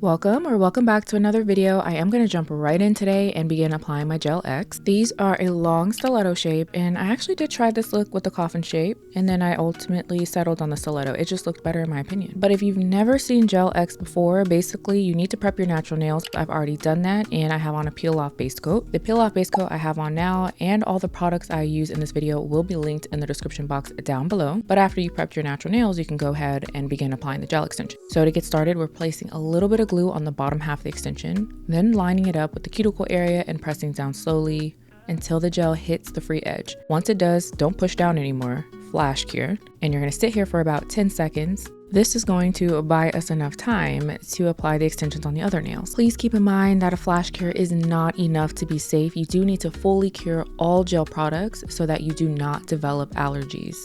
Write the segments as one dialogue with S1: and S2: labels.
S1: Welcome back to another video. I am going to jump right in today and begin applying my Gel X. These are a long stiletto shape, and I actually did try this look with the coffin shape, and then I ultimately settled on the stiletto. It just looked better in my opinion. But if you've never seen Gel X before, basically you need to prep your natural nails. I've already done that, and I have on a peel off base coat. The peel off base coat I have on now, and all the products I use in this video will be linked in the description box down below. But after you prepped your natural nails, you can go ahead and begin applying the gel extension. So to get started, we're placing a little bit of glue on the bottom half of the extension, then lining it up with the cuticle area and pressing down slowly until the gel hits the free edge. Once it does, don't push down anymore, flash cure, and you're going to sit here for about 10 seconds. This is going to buy us enough time to apply the extensions on the other nails. Please keep in mind that a flash cure is not enough to be safe. You do need to fully cure all gel products so that you do not develop allergies.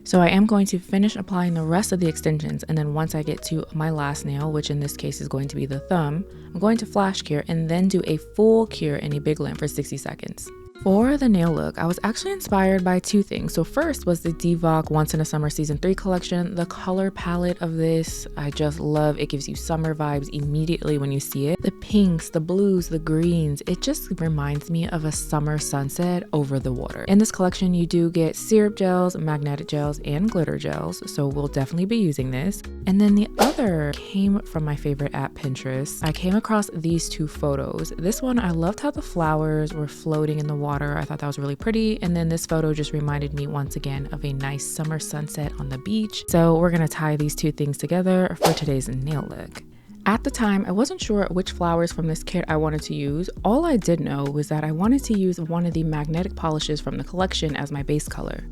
S1: So I am going to finish applying the rest of the extensions, and then once I get to my last nail, which in this case is going to be the thumb, I'm going to flash cure and then do a full cure in a big lamp for 60 seconds. For the nail look, I was actually inspired by two things. So first was the DVOK Once in a Summer Season 3 collection. The color palette of this, I just love. It gives you summer vibes immediately when you see it. The pinks, the blues, the greens, it just reminds me of a summer sunset over the water. In this collection, you do get syrup gels, magnetic gels, and glitter gels. So we'll definitely be using this. And then the other came from my favorite app, Pinterest. I came across these two photos. This one, I loved how the flowers were floating in the water. I thought that was really pretty. And then this photo just reminded me once again of a nice summer sunset on the beach. So we're gonna tie these two things together for today's nail look. At the time, I wasn't sure which flowers from this kit I wanted to use. All I did know was that I wanted to use one of the magnetic polishes from the collection as my base color.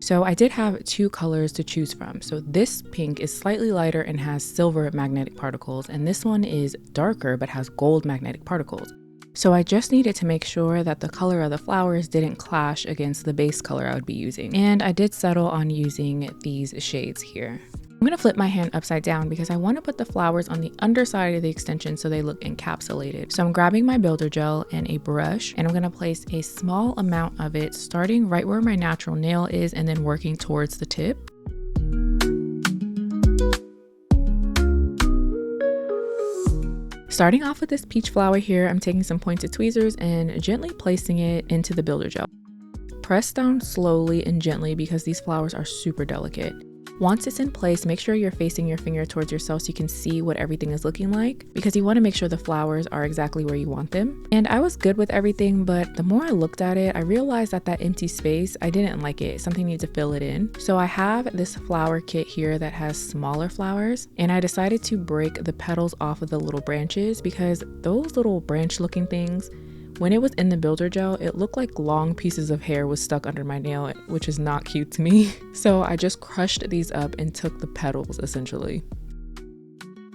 S1: So I did have two colors to choose from. So this pink is slightly lighter and has silver magnetic particles, and this one is darker but has gold magnetic particles. So I just needed to make sure that the color of the flowers didn't clash against the base color I would be using. And I did settle on using these shades here. I'm gonna flip my hand upside down because I want to put the flowers on the underside of the extension so they look encapsulated. So I'm grabbing my builder gel and a brush, and I'm gonna place a small amount of it starting right where my natural nail is and then working towards the tip. Starting off with this peach flower here, I'm taking some pointed tweezers and gently placing it into the builder gel. Press down slowly and gently because these flowers are super delicate. Once it's in place, make sure you're facing your finger towards yourself so you can see what everything is looking like, because you want to make sure the flowers are exactly where you want them. And I was good with everything, but the more I looked at it, I realized that empty space, I didn't like it. Something needs to fill it in. So I have this flower kit here that has smaller flowers, and I decided to break the petals off of the little branches because those little branch looking things, when it was in the builder gel, it looked like long pieces of hair was stuck under my nail, which is not cute to me. So I just crushed these up and took the petals essentially.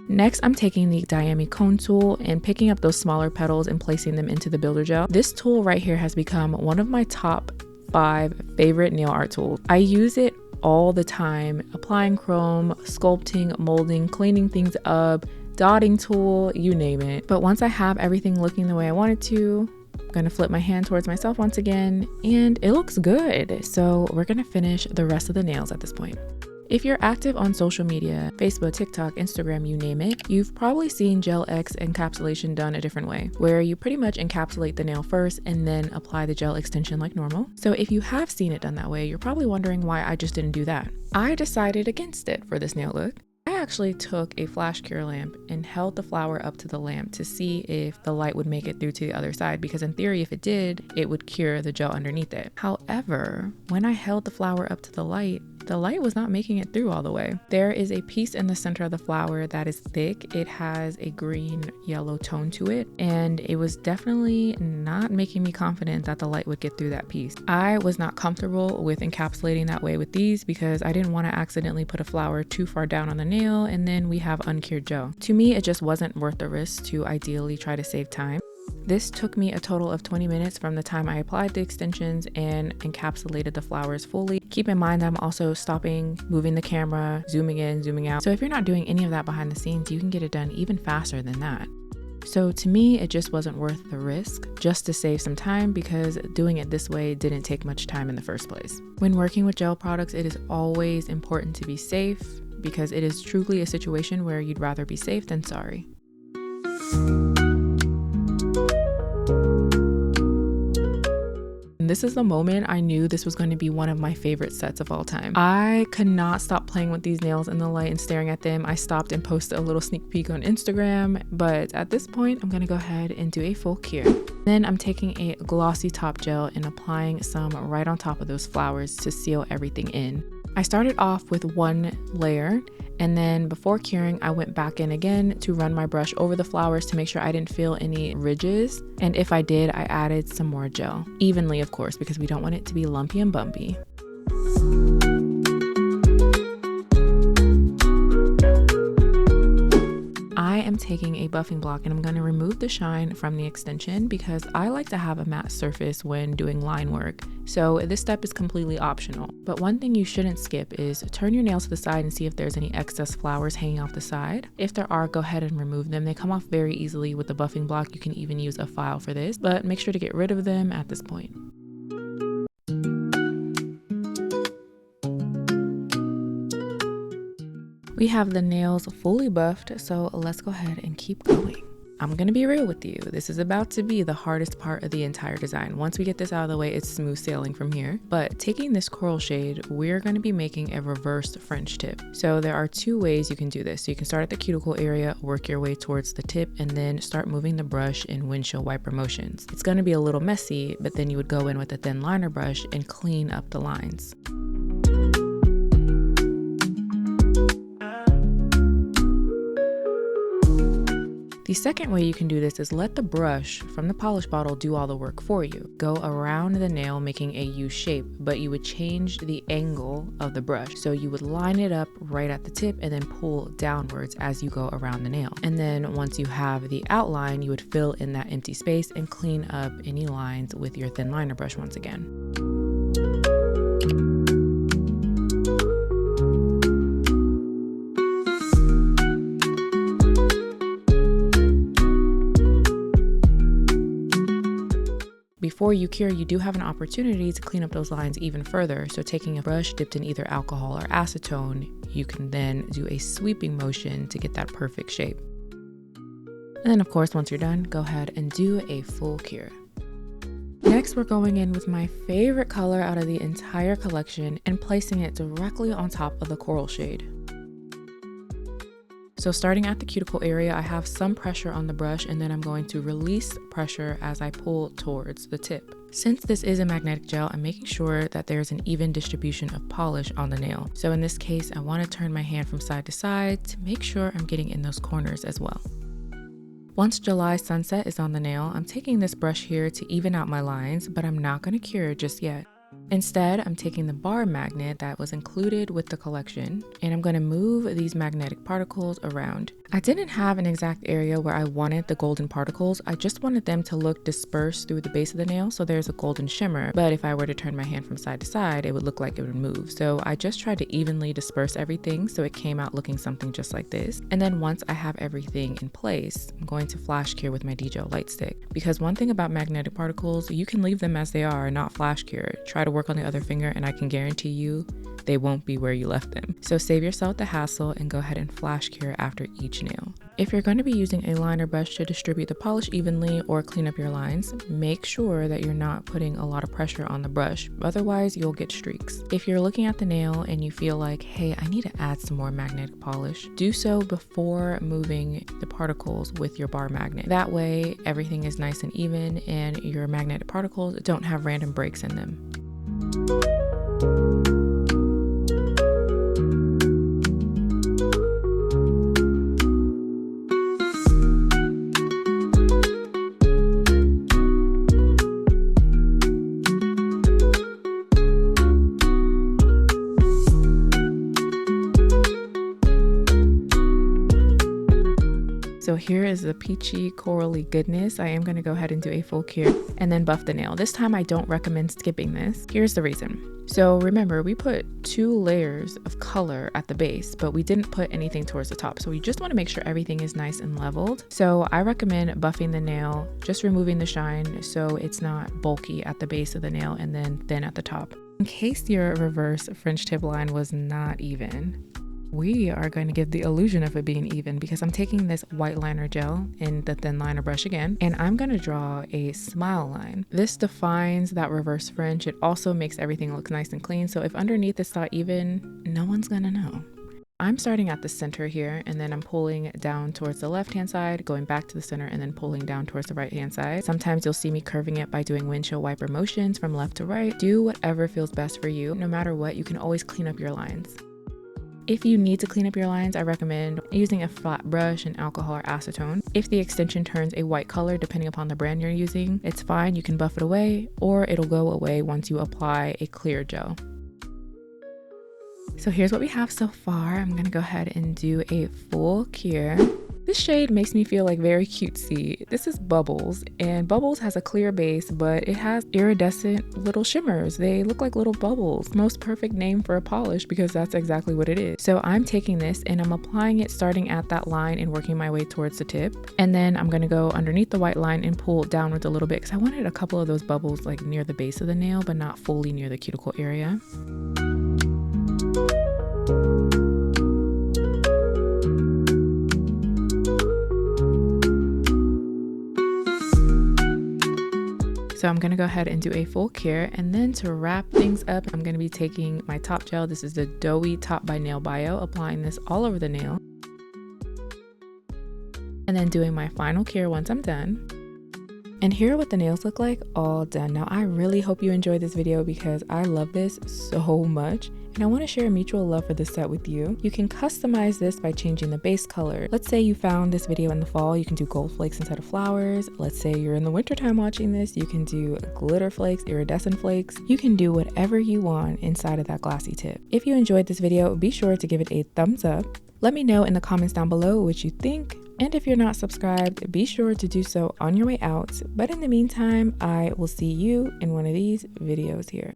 S1: Next, I'm taking the Diami cone tool and picking up those smaller petals and placing them into the builder gel. This tool right here has become one of my top 5 favorite nail art tools. I use it all the time, applying chrome, sculpting, molding, cleaning things up, dotting tool, you name it. But once I have everything looking the way I want it to, I'm gonna flip my hand towards myself once again, and it looks good. So we're gonna finish the rest of the nails at this point. If you're active on social media, Facebook, TikTok, Instagram, you name it, you've probably seen Gel X encapsulation done a different way, where you pretty much encapsulate the nail first and then apply the gel extension like normal. So if you have seen it done that way, you're probably wondering why I just didn't do that. I decided against it for this nail look. I actually took a flash cure lamp and held the flower up to the lamp to see if the light would make it through to the other side, because in theory, if it did, it would cure the gel underneath it. However, when I held the flower up to the light was not making it through all the way. There is a piece in the center of the flower that is thick. It has a green yellow tone to it, and it was definitely not making me confident that the light would get through that piece. I was not comfortable with encapsulating that way with these because I didn't want to accidentally put a flower too far down on the nail and then we have uncured gel. To me, it just wasn't worth the risk to ideally try to save time. This took me a total of 20 minutes from the time I applied the extensions and encapsulated the flowers fully. Keep in mind that I'm also stopping, moving the camera, zooming in, zooming out. So if you're not doing any of that behind the scenes, you can get it done even faster than that. So to me, it just wasn't worth the risk just to save some time, because doing it this way didn't take much time in the first place. When working with gel products, it is always important to be safe, because it is truly a situation where you'd rather be safe than sorry. And this is the moment I knew this was going to be one of my favorite sets of all time. I could not stop playing with these nails in the light and staring at them. I stopped and posted a little sneak peek on Instagram, but at this point, I'm going to go ahead and do a full cure. Then I'm taking a glossy top gel and applying some right on top of those flowers to seal everything in. I started off with one layer, and then before curing, I went back in again to run my brush over the flowers to make sure I didn't feel any ridges. And if I did, I added some more gel. Evenly, of course, because we don't want it to be lumpy and bumpy. I am taking a buffing block and I'm going to remove the shine from the extension because I like to have a matte surface when doing line work. So this step is completely optional. But one thing you shouldn't skip is turn your nails to the side and see if there's any excess flowers hanging off the side. If there are, go ahead and remove them. They come off very easily with the buffing block. You can even use a file for this, but make sure to get rid of them at this point. We have the nails fully buffed, so let's go ahead and keep going. I'm gonna be real with you. This is about to be the hardest part of the entire design. Once we get this out of the way, it's smooth sailing from here. But taking this coral shade, we're gonna be making a reversed French tip. So there are two ways you can do this. So you can start at the cuticle area, work your way towards the tip, and then start moving the brush in windshield wiper motions. It's gonna be a little messy, but then you would go in with a thin liner brush and clean up the lines. The second way you can do this is let the brush from the polish bottle do all the work for you. Go around the nail making a U shape, but you would change the angle of the brush. So you would line it up right at the tip and then pull downwards as you go around the nail. And then once you have the outline, you would fill in that empty space and clean up any lines with your thin liner brush once again. Before you cure, you do have an opportunity to clean up those lines even further. So taking a brush dipped in either alcohol or acetone, you can then do a sweeping motion to get that perfect shape. And then of course, once you're done, go ahead and do a full cure. Next, we're going in with my favorite color out of the entire collection and placing it directly on top of the coral shade. So starting at the cuticle area, I have some pressure on the brush and then I'm going to release pressure as I pull towards the tip. Since this is a magnetic gel, I'm making sure that there's an even distribution of polish on the nail. So in this case, I want to turn my hand from side to side to make sure I'm getting in those corners as well. Once July Sunset is on the nail, I'm taking this brush here to even out my lines, but I'm not going to cure just yet. Instead, I'm taking the bar magnet that was included with the collection and I'm going to move these magnetic particles around. I didn't have an exact area where I wanted the golden particles. I just wanted them to look dispersed through the base of the nail so there's a golden shimmer, but if I were to turn my hand from side to side, it would look like it would move. So I just tried to evenly disperse everything so it came out looking something just like this. And then once I have everything in place, I'm going to flash cure with my DVOK light stick. Because one thing about magnetic particles, you can leave them as they are and not flash cure. Try to work on the other finger and I can guarantee you they won't be where you left them. So save yourself the hassle and go ahead and flash cure after each nail. If you're going to be using a liner brush to distribute the polish evenly or clean up your lines, make sure that you're not putting a lot of pressure on the brush, otherwise you'll get streaks. If you're looking at the nail and you feel like, hey, I need to add some more magnetic polish, do so before moving the particles with your bar magnet. That way everything is nice and even and your magnetic particles don't have random breaks in them. So here is the peachy corally goodness. I am going to go ahead and do a full cure and then buff the nail. This time I don't recommend skipping this. Here's the reason. So remember, we put 2 layers of color at the base, but we didn't put anything towards the top. So we just want to make sure everything is nice and leveled. So I recommend buffing the nail, just removing the shine so it's not bulky at the base of the nail and then thin at the top. In case your reverse French tip line was not even, We are going to give the illusion of it being even because I'm taking this white liner gel in the thin liner brush again, and I'm going to draw a smile line. This defines that reverse fringe. It also makes everything look nice and clean. So if underneath it's not even, no one's going to know. I'm starting at the center here, and then I'm pulling down towards the left-hand side, going back to the center, and then pulling down towards the right-hand side. Sometimes you'll see me curving it by doing windshield wiper motions from left to right. Do whatever feels best for you. No matter what, you can always clean up your lines. If you need to clean up your lines, I recommend using a flat brush and alcohol or acetone. If the extension turns a white color, depending upon the brand you're using, it's fine. You can buff it away, or it'll go away once you apply a clear gel. So here's what we have so far. I'm gonna go ahead and do a full cure. This shade makes me feel like very cutesy. This is Bubbles, and Bubbles has a clear base, but it has iridescent little shimmers. They look like little bubbles. Most perfect name for a polish because that's exactly what it is. So I'm taking this and I'm applying it starting at that line and working my way towards the tip. And then I'm gonna go underneath the white line and pull downwards a little bit because I wanted a couple of those bubbles like near the base of the nail, but not fully near the cuticle area. So I'm gonna go ahead and do a full cure, and then to wrap things up, I'm gonna be taking my top gel. This is the Doughy Top by Nail Bio, applying this all over the nail. And then doing my final cure once I'm done. And here are what the nails look like all done. Now I really hope you enjoyed this video because I love this so much. And I want to share a mutual love for this set with you. You can customize this by changing the base color. Let's say you found this video in the fall, you can do gold flakes instead of flowers. Let's say you're in the wintertime watching this, you can do glitter flakes, iridescent flakes. You can do whatever you want inside of that glassy tip. If you enjoyed this video, be sure to give it a thumbs up. Let me know in the comments down below what you think. And if you're not subscribed, be sure to do so on your way out. But in the meantime, I will see you in one of these videos here.